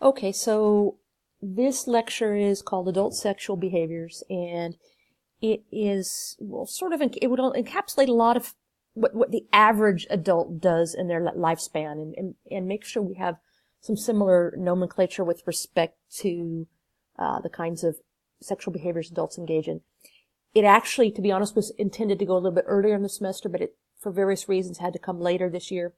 Okay, so this lecture is called Adult Sexual Behaviors, and it is, well, it would encapsulate a lot of what the average adult does in their lifespan, and make sure we have some similar nomenclature with respect to the kinds of sexual behaviors adults engage in. It actually, to be honest, was intended to go a little bit earlier in the semester, but it, for various reasons, had to come later this year.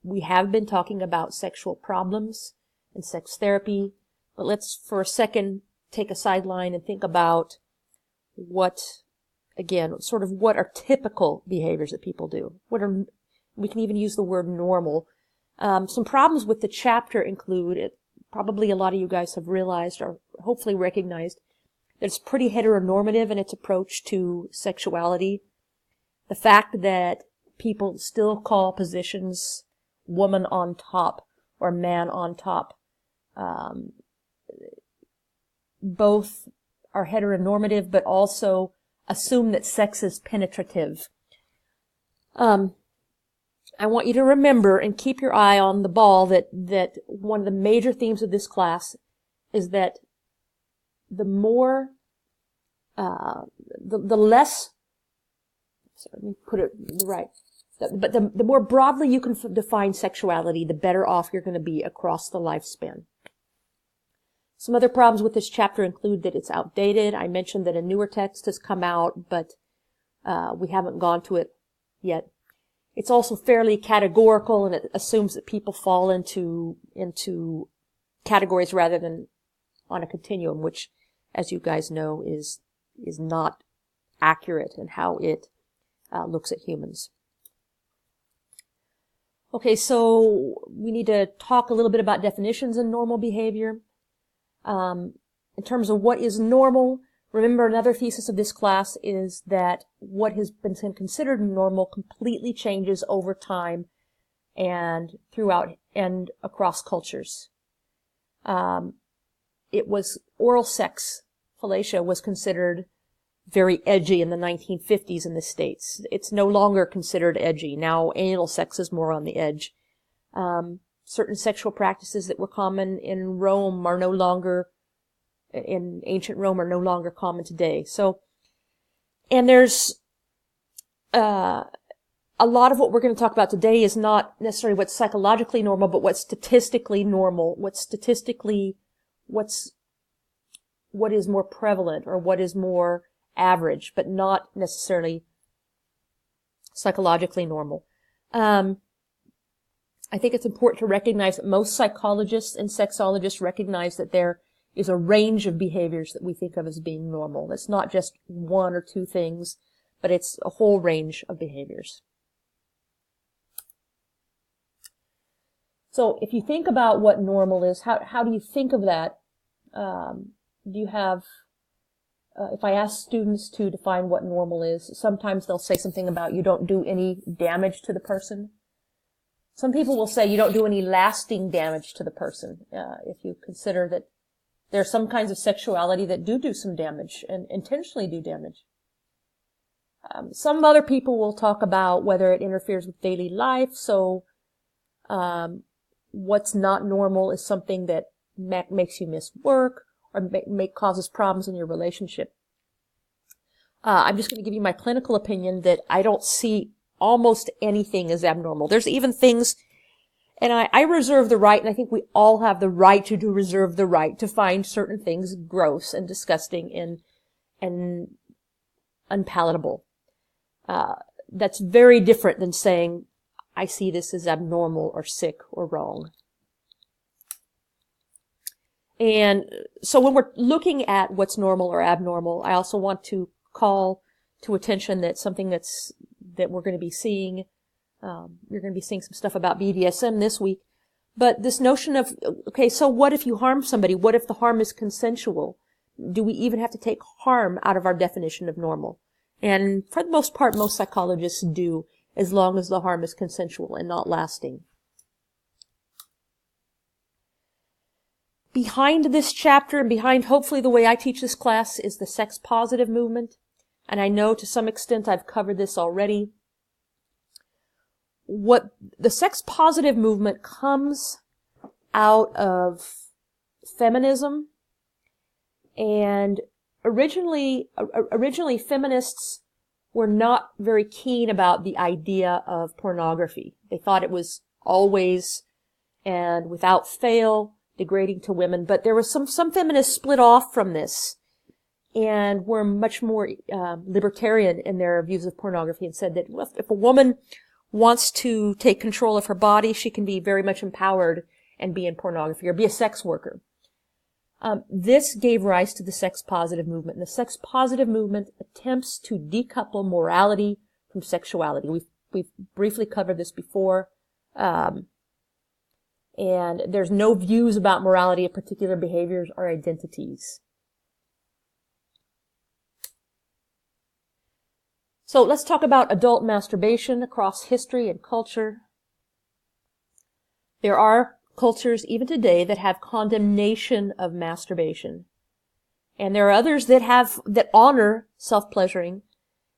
We have been talking about sexual problems and sex therapy, but let's for a second take a sideline and think about what are typical behaviors that people do. We can even use the word normal. Some problems with the chapter include, probably a lot of you guys have realized or hopefully recognized, that it's pretty heteronormative in its approach to sexuality. The fact that people still call positions woman on top or man on top, both are heteronormative, but also assume that sex is penetrative. I want you to remember and keep your eye on the ball that one of the major themes of this class is that the more, the less, sorry, let me put it right, but the more broadly you can define sexuality, the better off you're going to be across the lifespan. Some other problems with this chapter include that it's outdated. I mentioned that a newer text has come out, but we haven't gone to it yet. It's also fairly categorical, and it assumes that people fall into categories rather than on a continuum, which, as you guys know, is not accurate in how it looks at humans. Okay, so we need to talk a little bit about definitions in normal behavior. In terms of what is normal, remember another thesis of this class is that what has been considered normal completely changes over time and throughout and across cultures. Oral sex, fellatio, was considered very edgy in the 1950s in the States. It's no longer considered edgy. Now anal sex is more on the edge. Certain sexual practices that were common in Rome are no longer, in ancient Rome, are no longer common today. So, and there's a lot of what we're going to talk about today is not necessarily what's psychologically normal, but what's statistically normal, what is more prevalent or what is more average, but not necessarily psychologically normal. I think it's important to recognize that most psychologists and sexologists recognize that there is a range of behaviors that we think of as being normal. It's not just one or two things, but it's a whole range of behaviors. So if you think about what normal is, how do you think of that? Do you have, if I ask students to define what normal is, sometimes they'll say something about you don't do any damage to the person. Some people will say you don't do any lasting damage to the person, if you consider that there are some kinds of sexuality that do some damage and intentionally do damage. Some other people will talk about whether it interferes with daily life. So what's not normal is something that makes you miss work or causes problems in your relationship. I'm just going to give you my clinical opinion that I don't see almost anything as abnormal. There's even things, and I reserve the right, and I think we all have the right to reserve the right to find certain things gross and disgusting and unpalatable. That's very different than saying, I see this as abnormal or sick or wrong. And so when we're looking at what's normal or abnormal, I also want to call to attention that something that we're going to be seeing, you're going to be seeing some stuff about BDSM this week, but this notion of, okay, so what if you harm somebody? What if the harm is consensual? Do we even have to take harm out of our definition of normal? And for the most part, most psychologists do, as long as the harm is consensual and not lasting. Behind this chapter and behind hopefully the way I teach this class is the sex positive movement. And I know to some extent I've covered this already. What the sex positive movement comes out of feminism. And originally feminists were not very keen about the idea of pornography. They thought it was always and without fail degrading to women. But there was some feminists split off from this and were much more libertarian in their views of pornography, and said that, well, if a woman wants to take control of her body, she can be very much empowered and be in pornography or be a sex worker. This gave rise to the sex positive movement. And the sex positive movement attempts to decouple morality from sexuality. We've briefly covered this before. And there's no views about morality of particular behaviors or identities. So let's talk about adult masturbation across history and culture. There are cultures even today that have condemnation of masturbation. And there are others that honor self-pleasuring.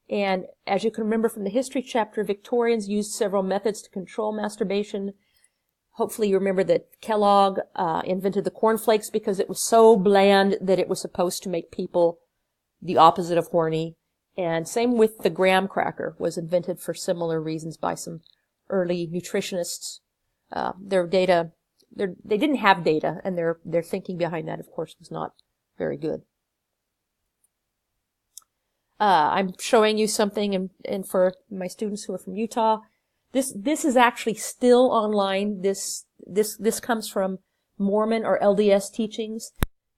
And as you can remember from the history chapter, Victorians used several methods to control masturbation. Hopefully you remember that Kellogg invented the cornflakes because it was so bland that it was supposed to make people the opposite of horny. And same with the graham cracker, was invented for similar reasons by some early nutritionists. They didn't have data, and their thinking behind that, of course, was not very good. I'm showing you something, and for my students who are from Utah, this is actually still online. This comes from Mormon or LDS teachings,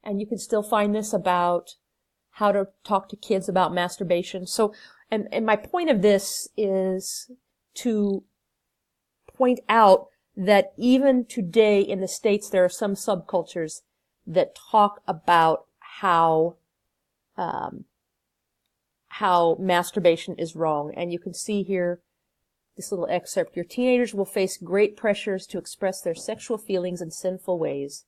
and you can still find this about how to talk to kids about masturbation. So, and my point of this is to point out that even today in the States, there are some subcultures that talk about how masturbation is wrong. And you can see here this little excerpt. Your teenagers will face great pressures to express their sexual feelings in sinful ways.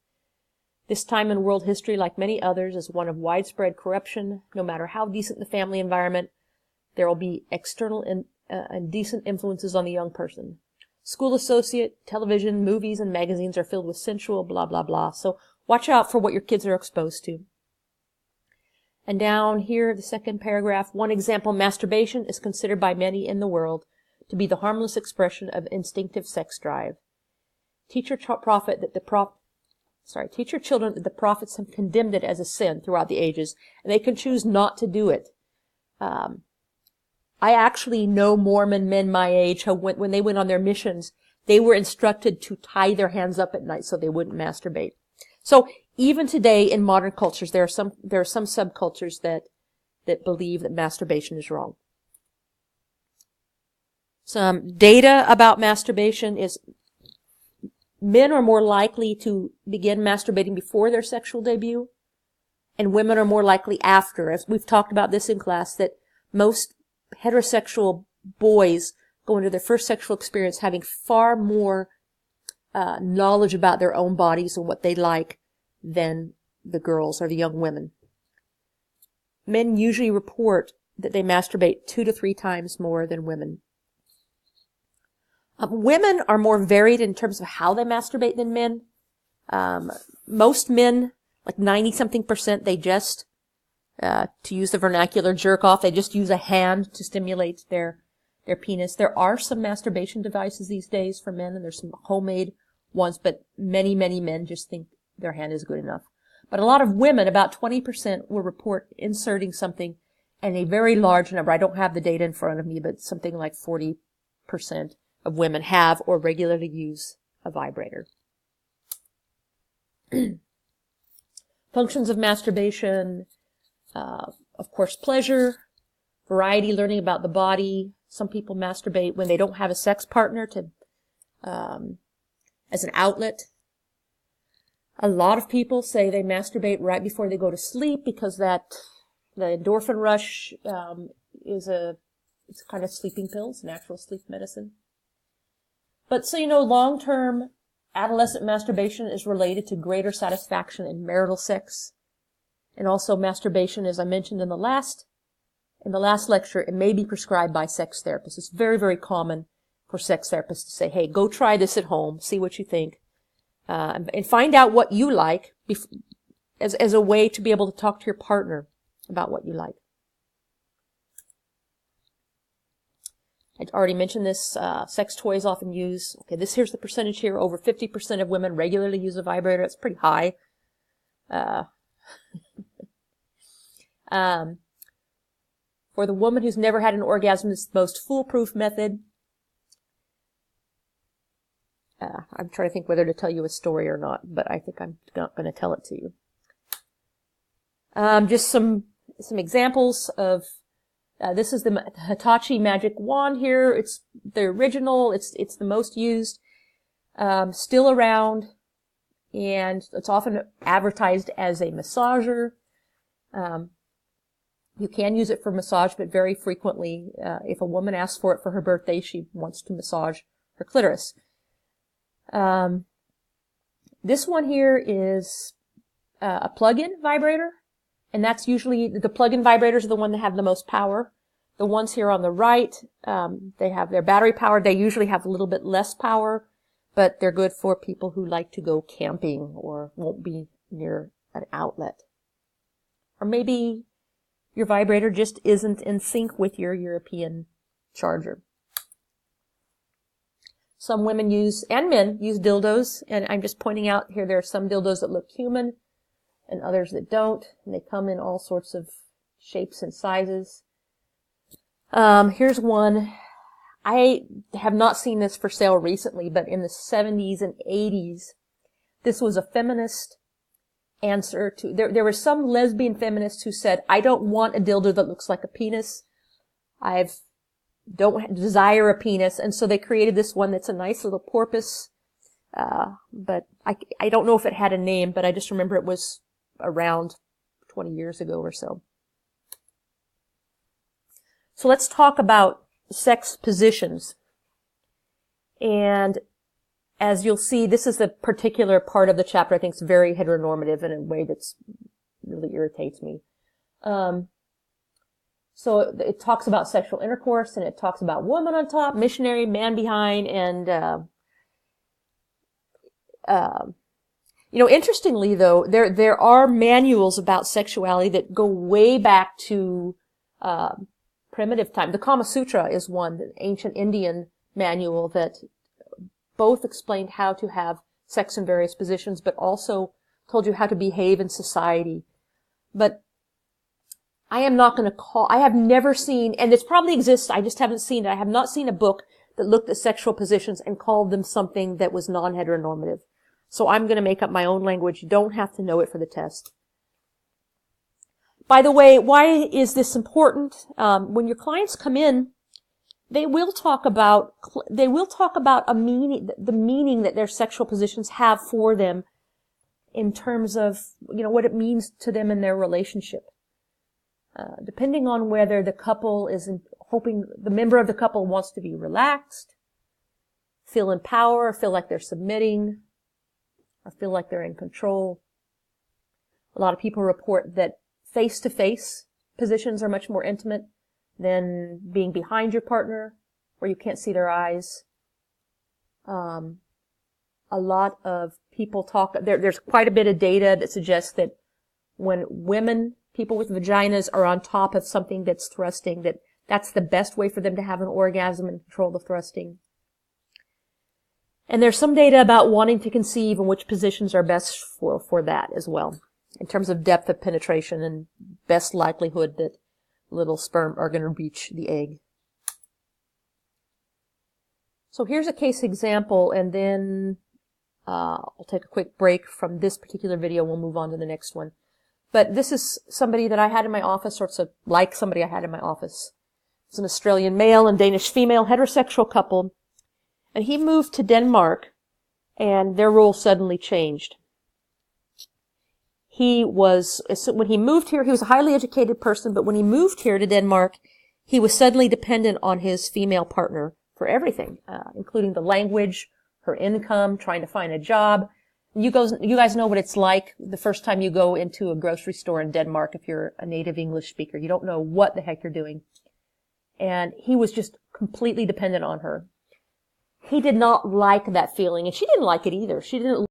This time in world history, like many others, is one of widespread corruption. No matter how decent the family environment, there will be external and indecent influences on the young person. School associate, television, movies, and magazines are filled with sensual blah, blah, blah. So watch out for what your kids are exposed to. And down here, the second paragraph, one example, masturbation is considered by many in the world to be the harmless expression of instinctive sex drive. Teach your children that the prophets have condemned it as a sin throughout the ages, and they can choose not to do it. I actually know Mormon men my age who, when they went on their missions, they were instructed to tie their hands up at night so they wouldn't masturbate. So even today in modern cultures, there are some subcultures that believe that masturbation is wrong. Some data about masturbation is men are more likely to begin masturbating before their sexual debut, and women are more likely after. As we've talked about this in class, that most heterosexual boys go into their first sexual experience having far more knowledge about their own bodies and what they like than the girls or the young women. Men usually report that they masturbate 2 to 3 times more than women. Women are more varied in terms of how they masturbate than men. Most men, like 90-something%, they just, to use the vernacular, jerk off. They just use a hand to stimulate their penis. There are some masturbation devices these days for men, and there's some homemade ones, but many, many men just think their hand is good enough. But a lot of women, about 20%, will report inserting something, and a very large number, I don't have the data in front of me, but something like 40% of women have or regularly use a vibrator. Functions of masturbation, of course, pleasure, variety, learning about the body. Some people masturbate when they don't have a sex partner as an outlet. A lot of people say they masturbate right before they go to sleep because the endorphin rush it's a kind of sleeping pill. It's natural sleep medicine. But so long-term adolescent masturbation is related to greater satisfaction in marital sex. And also masturbation, as I mentioned in the last lecture, it may be prescribed by sex therapists. It's very, very common for sex therapists to say, hey, go try this at home, see what you think. and find out what you like as a way to be able to talk to your partner about what you like. I already mentioned this. Sex toys often use. Okay, here's the percentage here. Over 50% of women regularly use a vibrator. It's pretty high. For the woman who's never had an orgasm, it's the most foolproof method. I'm trying to think whether to tell you a story or not, but I think I'm not going to tell it to you. Just some examples of. This is the Hitachi Magic Wand here. It's the original. It's the most used. Still around, and it's often advertised as a massager. You can use it for massage, but very frequently, if a woman asks for it for her birthday, she wants to massage her clitoris. This one here is a plug-in vibrator. And that's usually, the plug-in vibrators are the one that have the most power. The ones here on the right, they have their battery power. They usually have a little bit less power, but they're good for people who like to go camping or won't be near an outlet. Or maybe your vibrator just isn't in sync with your European charger. Some women and men use dildos, and I'm just pointing out here there are some dildos that look human, and others that don't, and they come in all sorts of shapes and sizes. Here's one. I have not seen this for sale recently, but in the 70s and 80s, this was a feminist answer to, there were some lesbian feminists who said, I don't want a dildo that looks like a penis. I don't desire a penis, and so they created this one that's a nice little porpoise, but I don't know if it had a name, but I just remember it was around 20 years ago or so. So let's talk about sex positions. And as you'll see, this is a particular part of the chapter I think is very heteronormative in a way that's really irritates me. So it talks about sexual intercourse, and it talks about woman on top, missionary, man behind, and interestingly though, there are manuals about sexuality that go way back to primitive time. The Kama Sutra is one, the ancient Indian manual that both explained how to have sex in various positions, but also told you how to behave in society. But I am not going to I have never seen, and it probably exists, I just haven't seen it. I have not seen a book that looked at sexual positions and called them something that was non-heteronormative. So I'm going to make up my own language. You don't have to know it for the test. By the way, why is this important? When your clients come in, they will talk about the meaning that their sexual positions have for them in terms of, what it means to them in their relationship. Depending on whether the couple is the member of the couple wants to be relaxed, feel in power, feel like they're submitting, or feel like they're in control. A lot of people report that face-to-face positions are much more intimate than being behind your partner, where you can't see their eyes. A lot of people there's quite a bit of data that suggests that when people with vaginas are on top of something that's thrusting, that's the best way for them to have an orgasm and control the thrusting. And there's some data about wanting to conceive and which positions are best for that as well, in terms of depth of penetration and best likelihood that little sperm are going to reach the egg. So here's a case example, and then I'll take a quick break from this particular video. We'll move on to the next one. But this is somebody that I had in my office, or it's like somebody I had in my office. It's an Australian male and Danish female heterosexual couple. And he moved to Denmark, and their role suddenly changed. When he moved here, he was a highly educated person, but when he moved here to Denmark, he was suddenly dependent on his female partner for everything, including the language, her income, trying to find a job. You guys know what it's like the first time you go into a grocery store in Denmark if you're a native English speaker. You don't know what the heck you're doing. And he was just completely dependent on her. He did not like that feeling, and she didn't like it either. She didn't